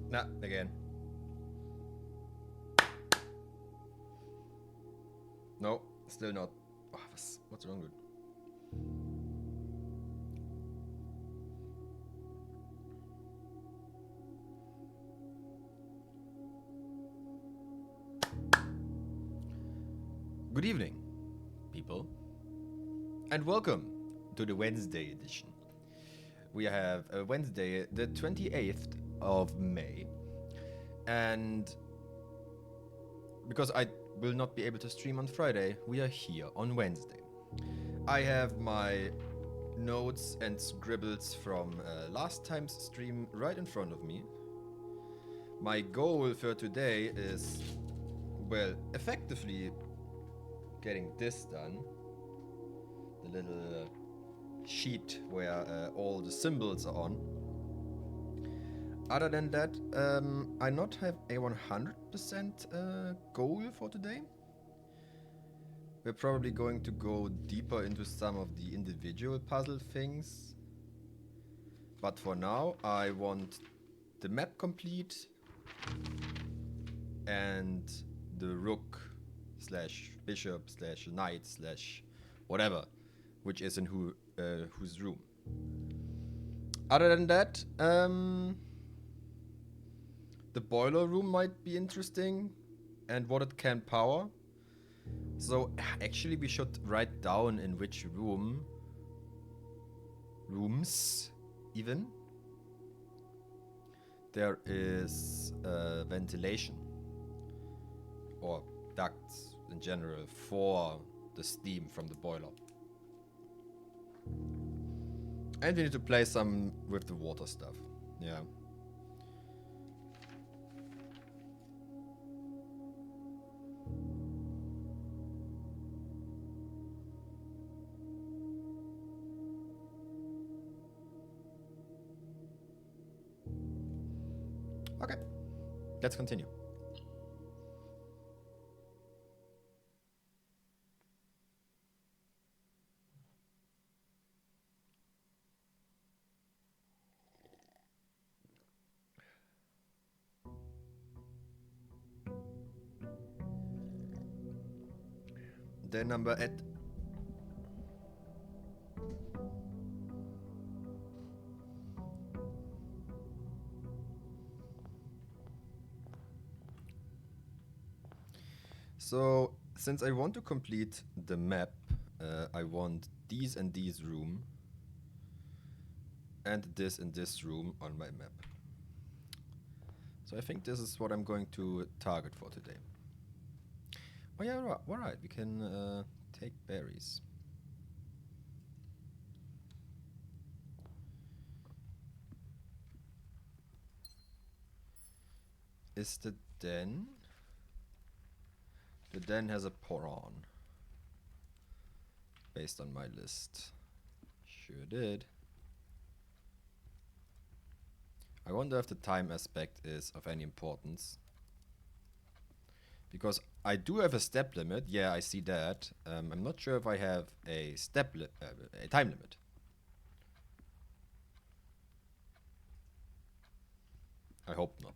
Nah, again. No, still not. Oh, what's wrong with? Good evening, people, and welcome to the Wednesday edition. We have a Wednesday, the 28th of May, and because I will not be able to stream on Friday, we are here on Wednesday. I have my notes and scribbles from last time's stream right in front of me. My goal for today is, well, effectively getting this done. The little sheet where all the symbols are on. Other than that, I not have a 100% goal for today. We're probably going to go deeper into some of the individual puzzle things. But for now, I want the map complete and the rook slash bishop slash knight slash whatever, which is in whose room. Other than that, the boiler room might be interesting and what it can power. So actually we should write down in which rooms even, there is ventilation or ducts in general for the steam from the boiler. And we need to play some with the water stuff. Yeah. Okay. Let's continue. The number at so since I want to complete the map, I want these and these room and this room on my map. So I think this is what I'm going to target for today. Oh yeah, alright, we can take berries. Is the den? The den has a prawn. Based on my list. Sure did. I wonder if the time aspect is of any importance. Because I do have a step limit. Yeah, I see that. I'm not sure if I have a a time limit. I hope not.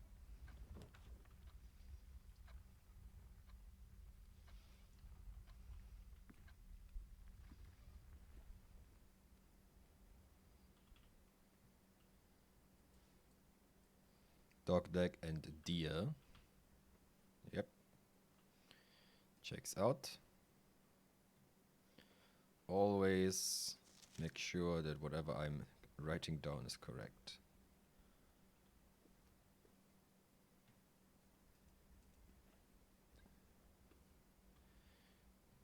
Dog deck and deer. Yep. Checks out. Always make sure that whatever I'm writing down is correct.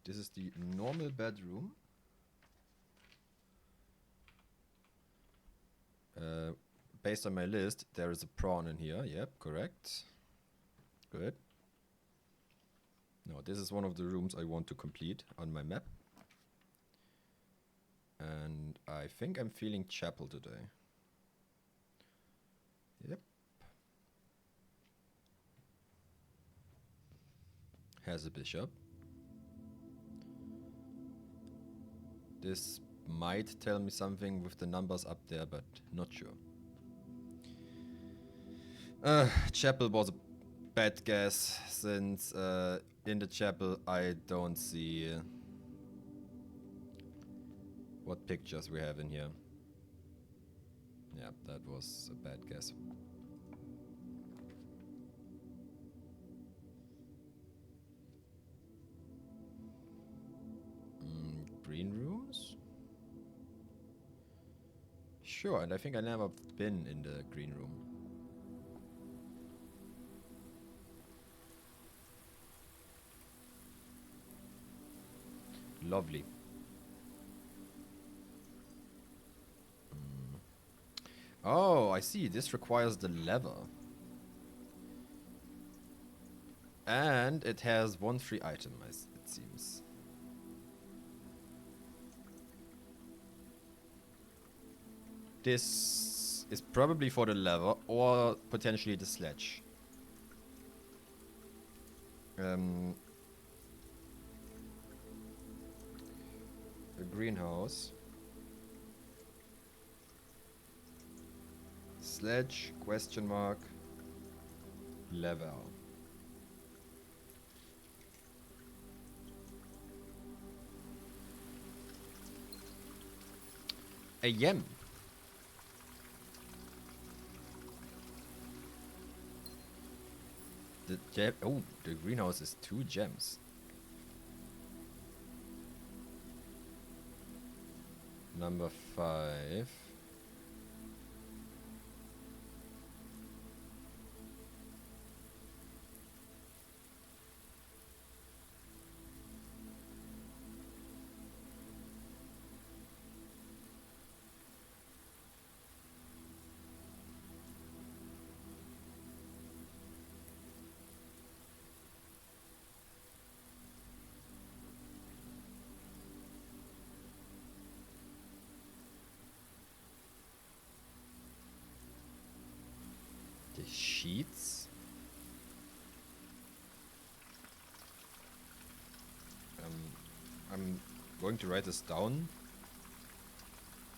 This is the normal bedroom. Based on my list, there is a prawn in here. Yep, correct. Good. No, this is one of the rooms I want to complete on my map. And I think I'm feeling chapel today. Yep. Has a bishop. This might tell me something with the numbers up there, but not sure. Chapel was a bad guess, since in the chapel I don't see what pictures we have in here. Yeah, that was a bad guess. Green rooms? Sure, and I think I never been in the green room. Lovely. Oh, I see. This requires the lever. And it has one free item, it seems. This is probably for the lever or potentially the sledge. The greenhouse. Sledge, question mark, lever. A gem. The gem. Oh, the greenhouse is 2 gems. Number 5. The sheets. I'm going to write this down.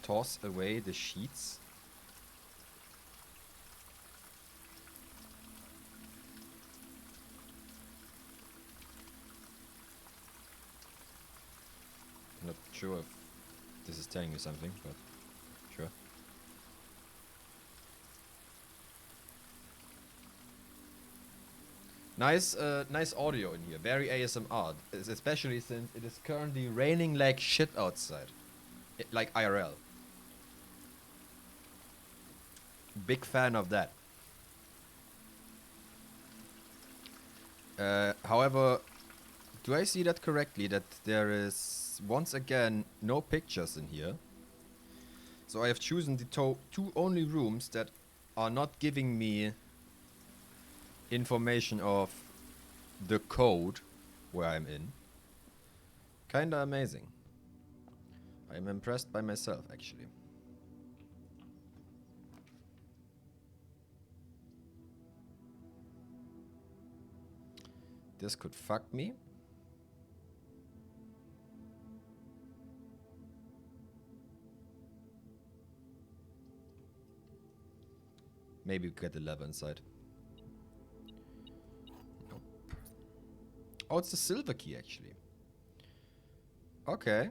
Toss away the sheets. I'm not sure if this is telling you something, but sure. Nice, nice audio in here. Very ASMR, especially since it is currently raining like shit outside, like IRL. Big fan of that. However, do I see that correctly? That there is once again no pictures in here. So I have chosen the two only rooms that are not giving me information of the code where I'm in. Kinda amazing. I'm impressed by myself, actually. This could fuck me. Maybe we get the lever inside. Nope. Oh, it's the silver key, actually. Okay.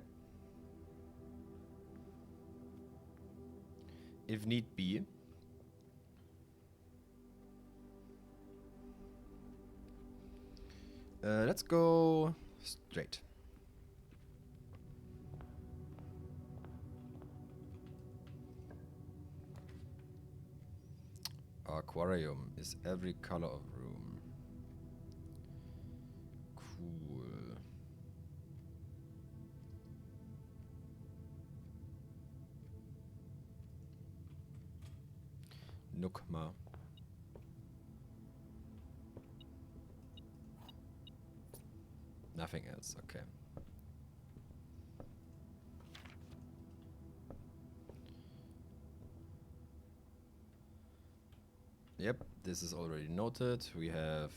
If need be. Let's go straight. Aquarium is every color of room. Cool. Nukma. Nothing else, okay. Yep, this is already noted. We have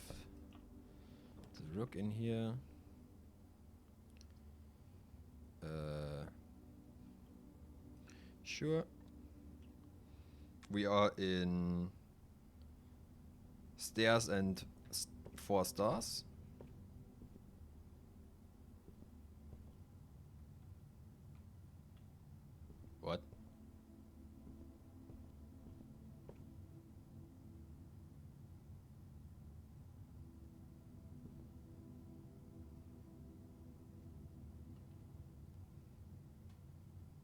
the rook in here. Sure. We are in Stairs and 4 stars. What?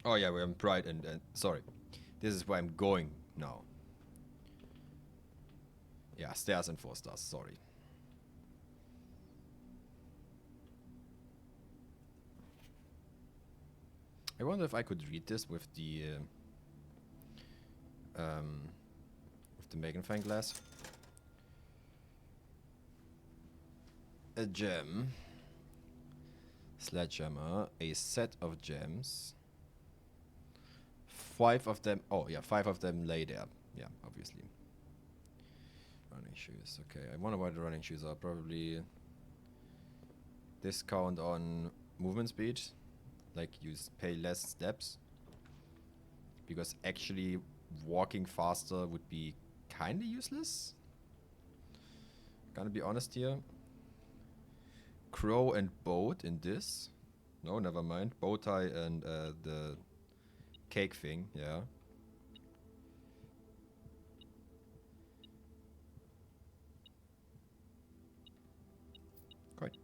Oh yeah, I'm bright and sorry. This is where I'm going now. Yeah, stairs and 4 stars, sorry. I wonder if I could read this with the magnifying glass. A gem. Sledgehammer. A set of gems. 5 of them. Oh yeah, 5 of them lay there. Yeah, obviously. Running shoes. Okay, I wonder why the running shoes are. Probably discount on movement speed. Like you pay less steps. Because actually walking faster would be kinda useless. Gonna be honest here. Crow and boat in this. No, never mind. Bow tie and the cake thing, yeah. Quite.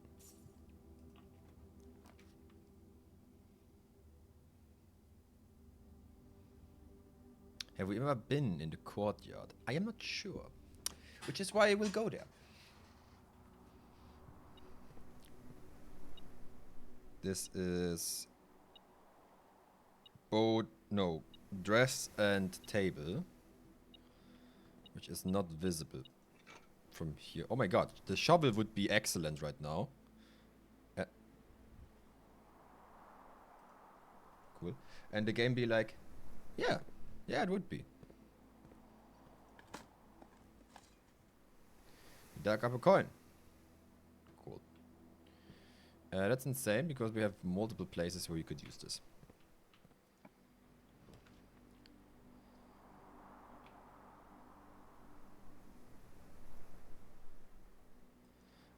Have we ever been in the courtyard? I am not sure. Which is why I will go there. This is boat, no, dress and table, which is not visible from here. Oh my god, the shovel would be excellent right now. Cool. And the game be like, yeah, it would be. Dug up a coin. Cool. That's insane because we have multiple places where you could use this.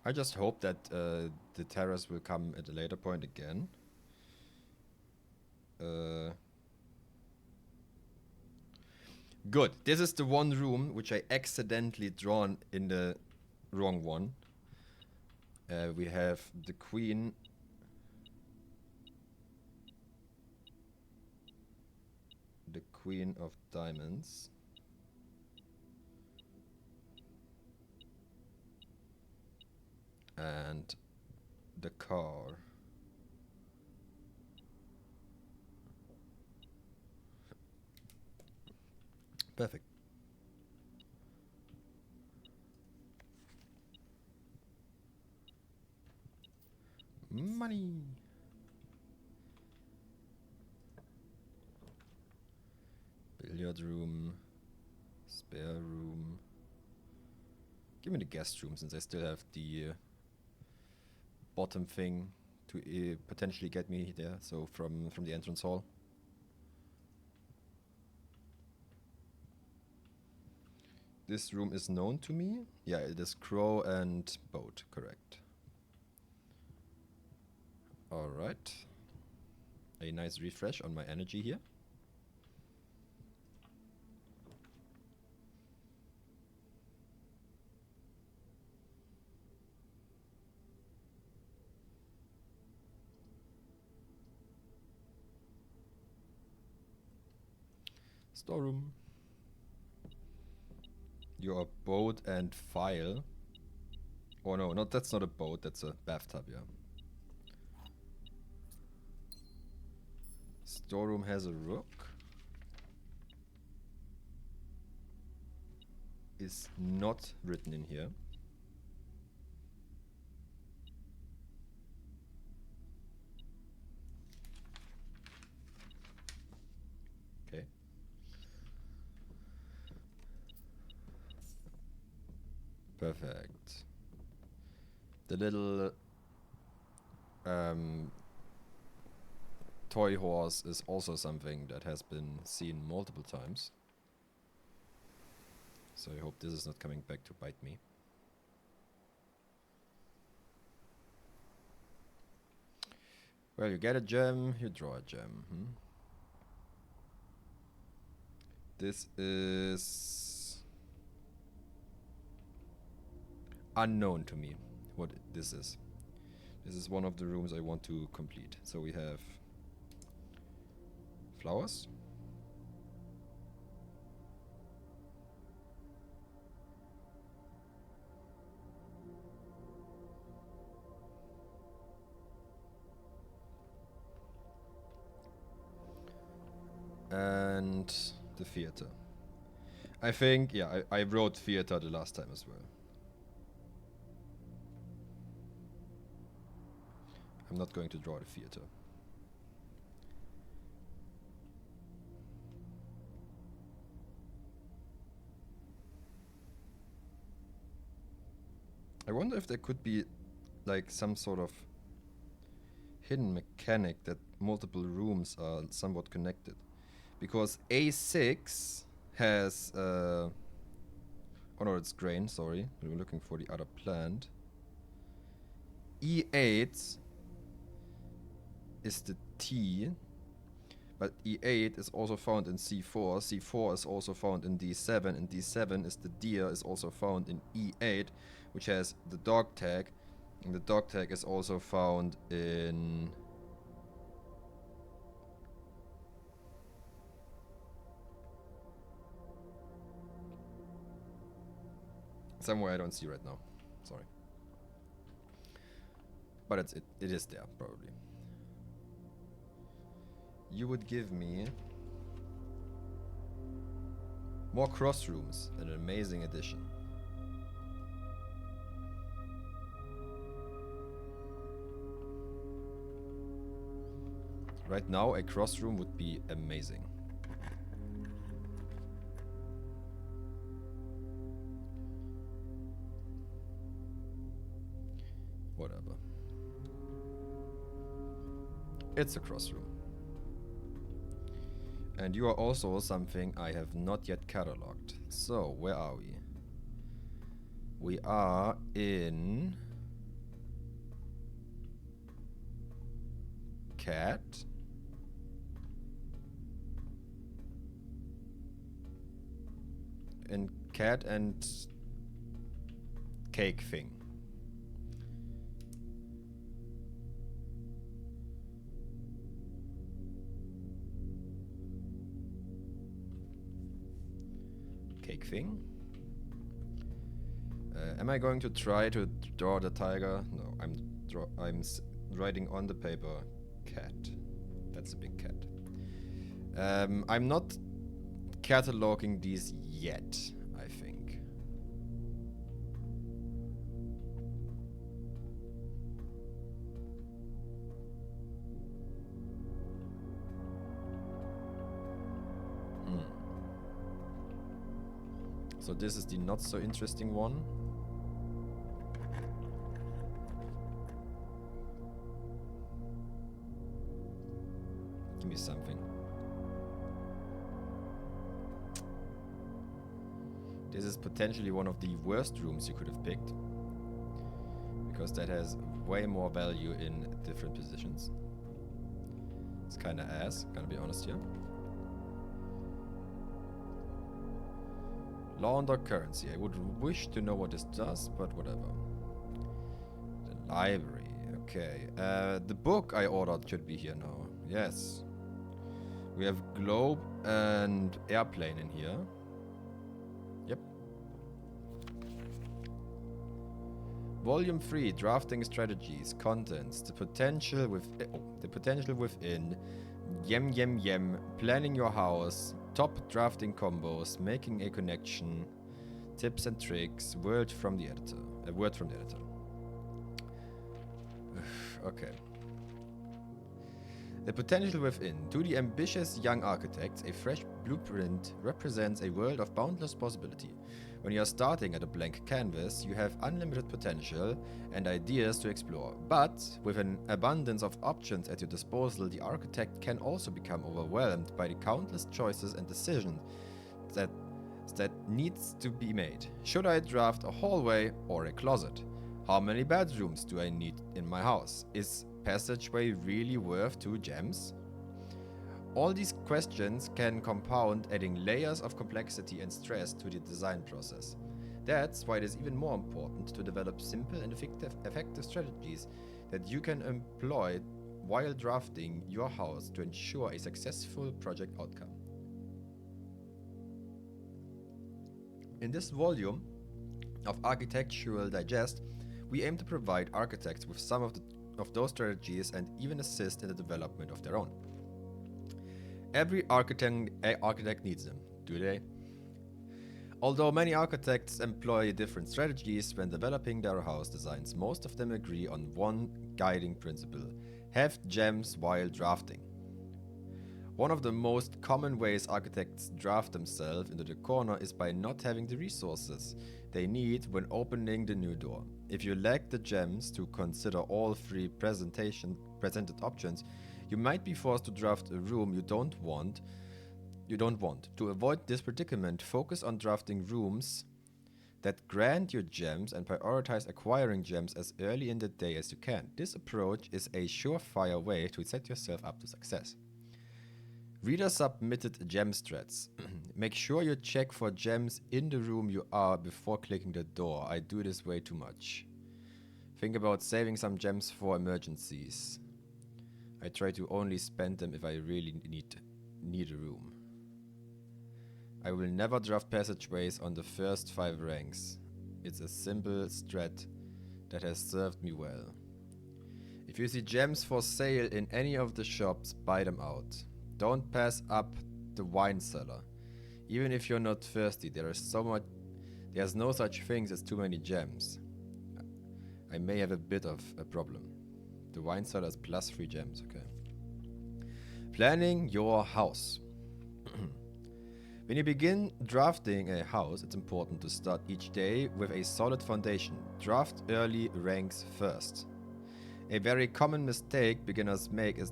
I just hope that the terrace will come at a later point again. Good. This is the one room which I accidentally drawn in the wrong one. We have the queen. The queen of diamonds. And the car. Perfect. Money. Billiard room. Spare room. Give me the guest room since I still have the bottom thing to potentially get me there. So from the entrance hall. This room is known to me. Yeah, it is crow and boat, correct. Alright. A nice refresh on my energy here. Storeroom. Your boat and file. Oh no, that's not a boat, that's a bathtub, yeah. Storeroom has a rook. Is not written in here. Okay. Perfect. The little toy horse is also something that has been seen multiple times. So I hope this is not coming back to bite me. Well, you get a gem, you draw a gem. This is unknown to me what this is. This is one of the rooms I want to complete. So we have flowers. And the theater. I think, yeah, I wrote theater the last time as well. I'm not going to draw the theater. I wonder if there could be like some sort of hidden mechanic that multiple rooms are somewhat connected. Because A6 has, oh no, it's grain, sorry. We were looking for the other plant. E8 is the T, but E8 is also found in C4. C4 is also found in D7, and D7 is the deer, is also found in E8, which has the dog tag, and the dog tag is also found in somewhere I don't see right now. Sorry. But it is there, probably. You would give me more cross rooms, an amazing addition. Right now, a cross room would be amazing. Whatever. It's a cross room. And you are also something I have not yet cataloged. So, where are we? We are in cat. In cat and cake thing. Cake thing. Am I going to try to draw the tiger? No, I'm writing on the paper cat. That's a big cat. I'm not cataloging these yet, I think. So this is the not so interesting one. Give me something. This is potentially one of the worst rooms you could have picked, because that has way more value in different positions. It's kinda ass, gonna be honest here. Law and currency. I would wish to know what this does, but whatever. The library. Okay. The book I ordered should be here now. Yes. We have globe and airplane in here. Yep. Volume 3, drafting strategies, contents, the potential within, yem, planning your house, top drafting combos, making a connection, tips and tricks, word from the editor. A word from the editor. Okay. The potential within. To the ambitious young architects, a fresh blueprint represents a world of boundless possibility. When you are starting at a blank canvas, you have unlimited potential and ideas to explore. But with an abundance of options at your disposal, the architect can also become overwhelmed by the countless choices and decisions that that needs to be made. Should I draft a hallway or a closet? How many bedrooms do I need in my house? Is passageway really worth 2 gems? All these questions can compound, adding layers of complexity and stress to the design process. That's why it is even more important to develop simple and effective strategies that you can employ while drafting your house to ensure a successful project outcome. In this volume of Architectural Digest, we aim to provide architects with some of those strategies and even assist in the development of their own. Every architect needs them, do they? Although many architects employ different strategies when developing their house designs, most of them agree on one guiding principle: have gems while drafting. One of the most common ways architects draft themselves into the corner is by not having the resources they need when opening the new door. If you lack the gems to consider all 3 presented options, you might be forced to draft a room you don't want. To avoid this predicament, focus on drafting rooms that grant you gems and prioritize acquiring gems as early in the day as you can. This approach is a surefire way to set yourself up to success. Reader submitted gem strats. Make sure you check for gems in the room you are before clicking the door. I do this way too much. Think about saving some gems for emergencies. I try to only spend them if I really need a room. I will never draft passageways on the first 5 ranks. It's a simple strat that has served me well. If you see gems for sale in any of the shops, buy them out. Don't pass up the wine cellar. Even if you're not thirsty, there's no such thing as too many gems. I may have a bit of a problem. The wine cellar is plus 3 gems, okay. Planning your house. When you begin drafting a house, it's important to start each day with a solid foundation. Draft early ranks first. A very common mistake beginners make is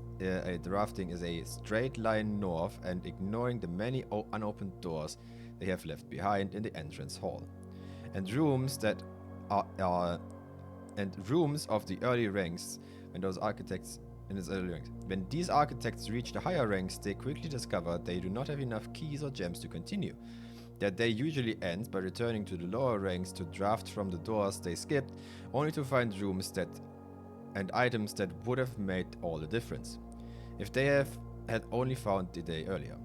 drafting is a straight line north and ignoring the many unopened doors they have left behind in the entrance hall. And rooms that rooms of the early ranks when these architects reach the higher ranks, they quickly discover they do not have enough keys or gems to continue. That day usually ends by returning to the lower ranks to draft from the doors they skipped, only to find rooms and items that would have made all the difference if they had only found the day earlier.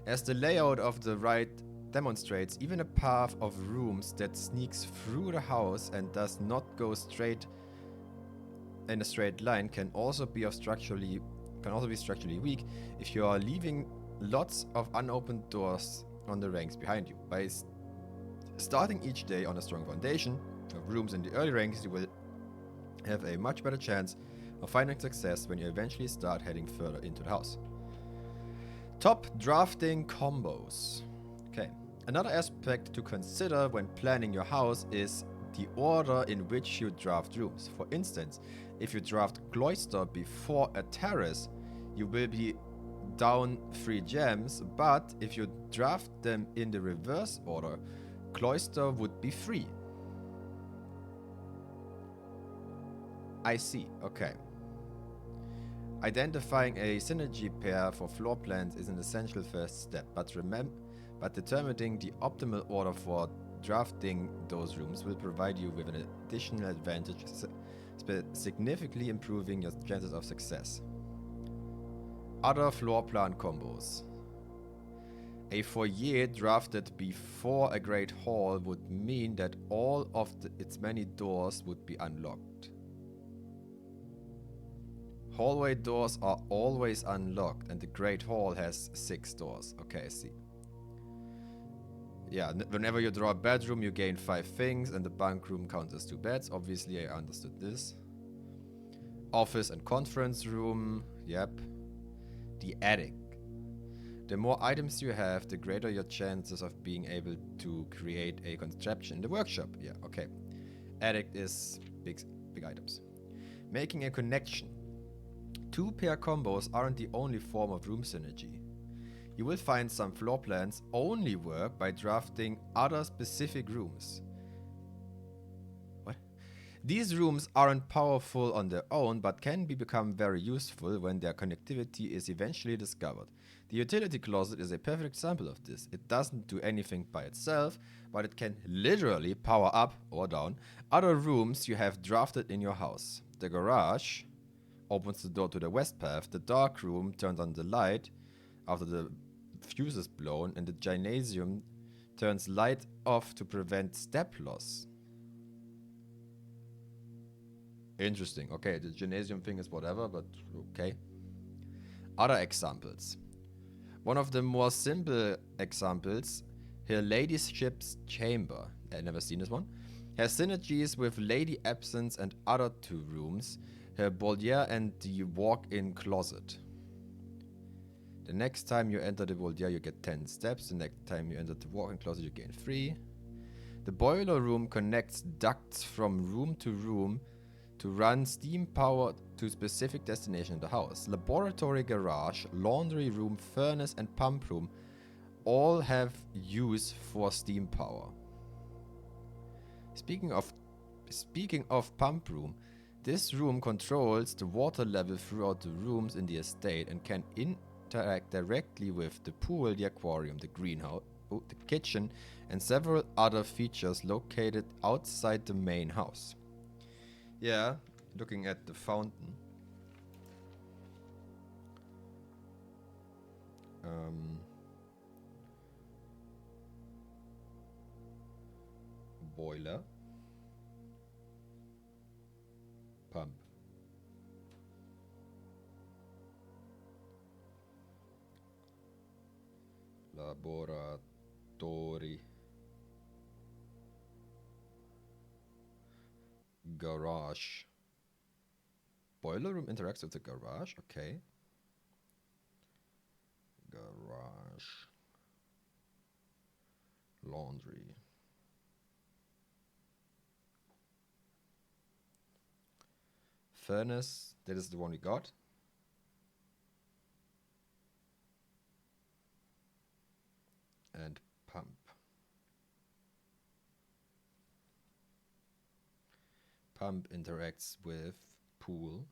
As the layout of the right demonstrates, even a path of rooms that sneaks through the house and does not go straight in a straight line can also be structurally weak if you are leaving lots of unopened doors on the ranks behind you. By starting each day on a strong foundation of rooms in the early ranks, you will have a much better chance of finding success when you eventually start heading further into the house. Top drafting combos. Okay. Another aspect to consider when planning your house is the order in which you draft rooms. For instance, if you draft cloister before a terrace, you will be down 3 gems, but if you draft them in the reverse order, cloister would be 3. I see, okay. Identifying a synergy pair for floor plans is an essential first step, but determining the optimal order for drafting those rooms will provide you with an additional advantage, significantly improving your chances of success. Other floor plan combos. A foyer drafted before a great hall would mean that all of its many doors would be unlocked. Hallway doors are always unlocked and the great hall has 6 doors. Okay, I see. Yeah, whenever you draw a bedroom, you gain 5 things, and the bunk room counts as 2 beds. Obviously, I understood this. Office and conference room. Yep. The attic. The more items you have, the greater your chances of being able to create a contraption in the workshop. Yeah, okay. Attic is big items. Making a connection. 2-pair combos aren't the only form of room synergy. you will find some floor plans only work by drafting other specific rooms. What? These rooms aren't powerful on their own, but can become very useful when their connectivity is eventually discovered. The utility closet is a perfect example of this. It doesn't do anything by itself, but it can literally power up or down other rooms you have drafted in your house. The garage opens the door to the west path, the dark room turns on the light after the fuse is blown, and the gymnasium turns light off to prevent step loss. Interesting. Okay, the gymnasium thing is whatever, but okay. Other examples. One of the more simple examples, her ladyship's chamber, I've never seen this one, has synergies with Lady Absence and other two rooms, her boudoir and the walk-in closet. The next time you enter the boudoir, you get 10 steps. The next time you enter the walk-in closet, you gain 3. The boiler room connects ducts from room to run steam power to specific destination in the house. Laboratory, garage, laundry room, furnace, and pump room all have use for steam power. Speaking of pump room, this room controls the water level throughout the rooms in the estate and can interact directly with the pool, the aquarium, the greenhouse, the kitchen, and several other features located outside the main house. Yeah, looking at the fountain. Boiler. Pump. Laboratory. Garage. Boiler room interacts with the garage. Okay. Garage. Laundry. Furnace. That is the one we got. And pump. Pump interacts with pool,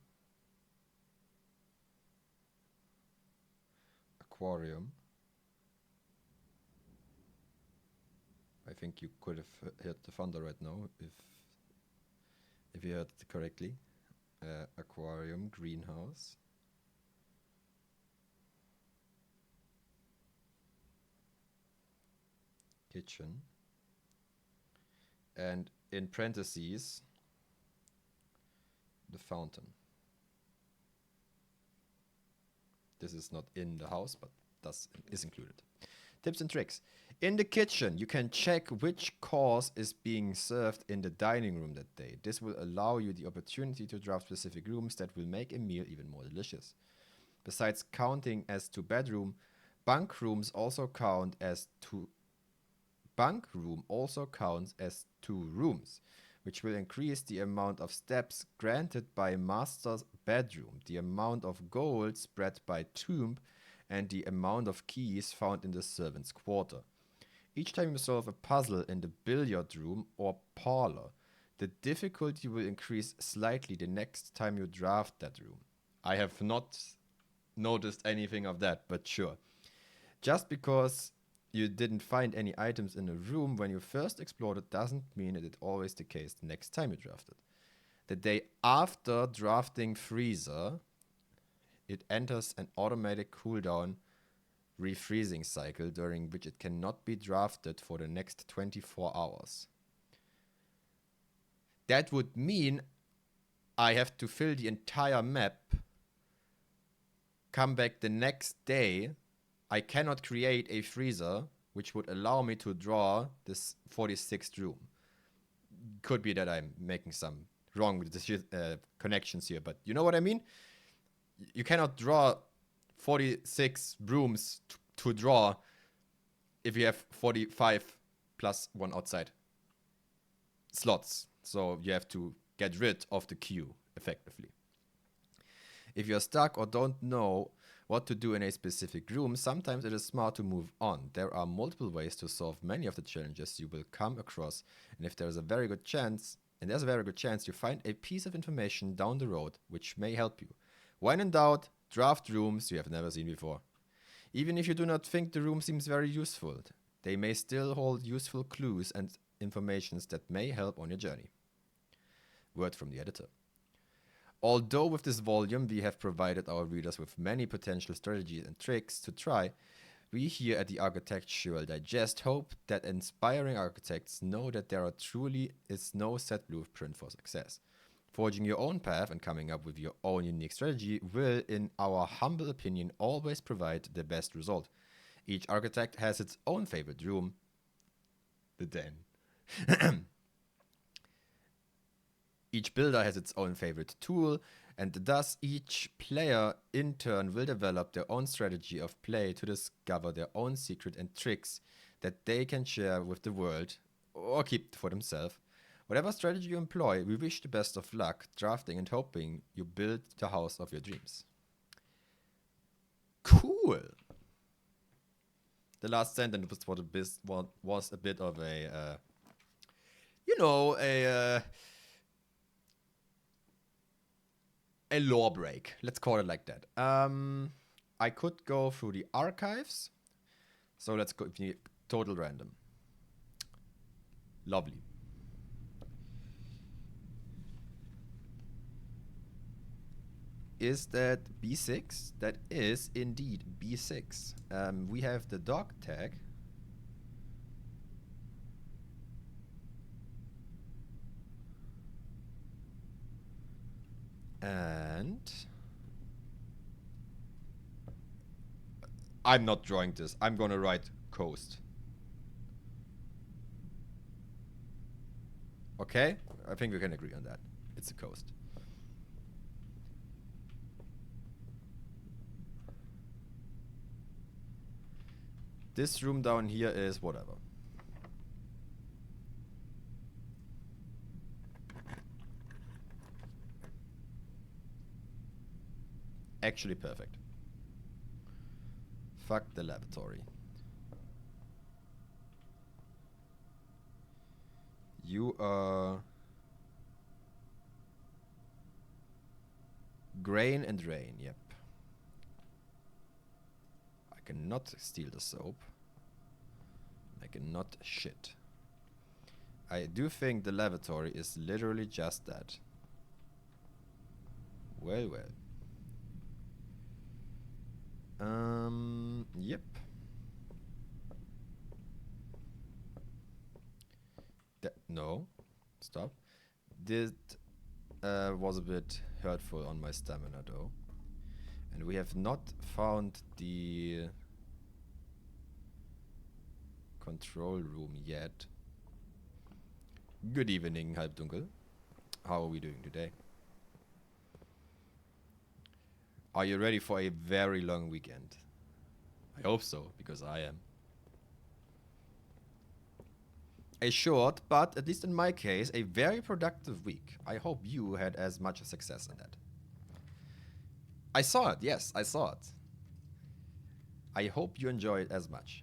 aquarium. I think you could have heard the thunder right now if you heard it correctly. Aquarium, greenhouse. Kitchen. And in parentheses, the fountain. This is not in the house, but that is included. Tips and tricks. In the kitchen, you can check which course is being served in the dining room that day. This will allow you the opportunity to draft specific rooms that will make a meal even more delicious. Besides counting as two bedroom, bunk rooms also count as two. Bunk room also counts as 2 rooms, which will increase the amount of steps granted by master's bedroom, the amount of gold spread by tomb, and the amount of keys found in the servant's quarter. Each time you solve a puzzle in the billiard room or parlor, the difficulty will increase slightly the next time you draft that room. I have not noticed anything of that, but sure. Just because you didn't find any items in a room when you first explored it doesn't mean that it's always the case the next time you draft it. The day after drafting freezer, it enters an automatic cooldown refreezing cycle during which it cannot be drafted for the next 24 hours. That would mean I have to fill the entire map, come back the next day. I cannot create a freezer which would allow me to draw this 46th room. Could be that I'm making some wrong connections here, but you know what I mean? You cannot draw 46 rooms to draw if you have 45 plus 1 outside slots. So you have to get rid of the queue effectively. If you're stuck or don't know what to do in a specific room, sometimes it is smart to move on. There are multiple ways to solve many of the challenges you will come across, and there's a very good chance you find a piece of information down the road which may help you. When in doubt, draft rooms you have never seen before. Even if you do not think the room seems very useful, they may still hold useful clues and informations that may help on your journey. Word from the editor. Although with this volume we have provided our readers with many potential strategies and tricks to try, we here at the Architectural Digest hope that inspiring architects know that there truly is no set blueprint for success. Forging your own path and coming up with your own unique strategy will, in our humble opinion, always provide the best result. Each architect has its own favorite room, the den. Each builder has its own favorite tool, and thus each player in turn will develop their own strategy of play to discover their own secret and tricks that they can share with the world or keep for themselves. Whatever strategy you employ, we wish the best of luck drafting and hoping you build the house of your dreams. Cool. The last sentence was a bit of a, a law break. Let's call it like that. I could go through the archives. So let's go total random. Lovely. Is that B6? That is indeed B6. We have the dog tag. And I'm not drawing this. I'm gonna write coast. Okay? I think we can agree on that. It's a coast. This room down here is whatever. Actually perfect. Fuck the lavatory. You are grain and rain, yep. I cannot steal the soap. I cannot shit. I do think the lavatory is literally just that. Well, well. Yep. No. Stop. This was a bit hurtful on my stamina though. And we have not found the control room yet. Good evening, Halbdunkel. How are we doing today? Are you ready for a very long weekend? I hope so, because I am. A short, but at least in my case, a very productive week. I hope you had as much success in that. I saw it, yes, I saw it. I hope you enjoyed as much.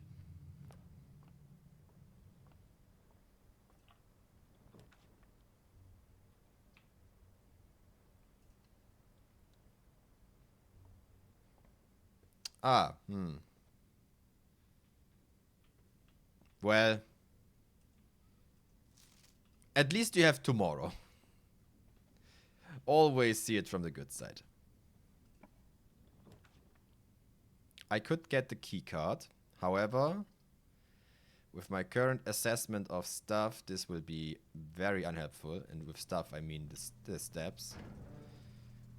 Well, at least you have tomorrow. Always see it from the good side. I could get the key card. However, with my current assessment of stuff, this will be very unhelpful. And with stuff, I mean the steps.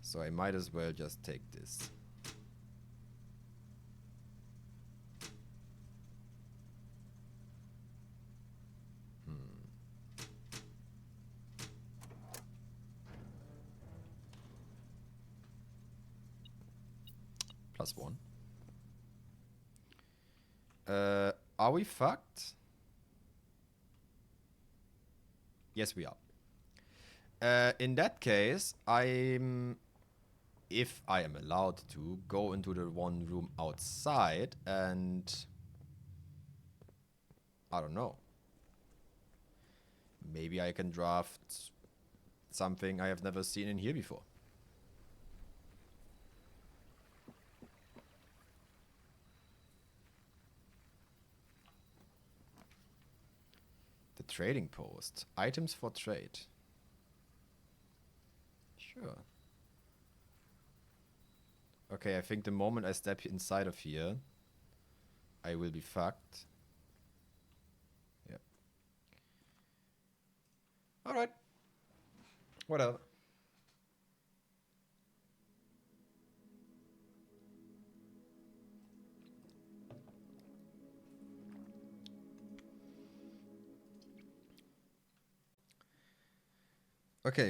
So I might as well just take this. +1. Are we fucked? Yes, we are. In that case, I'm if I am allowed to, go into the one room outside and... I don't know. Maybe I can draft something I have never seen in here before. The trading post. Items for trade. Sure. Okay, I think the moment I step inside of here, I will be fucked. Yep. Alright. Whatever.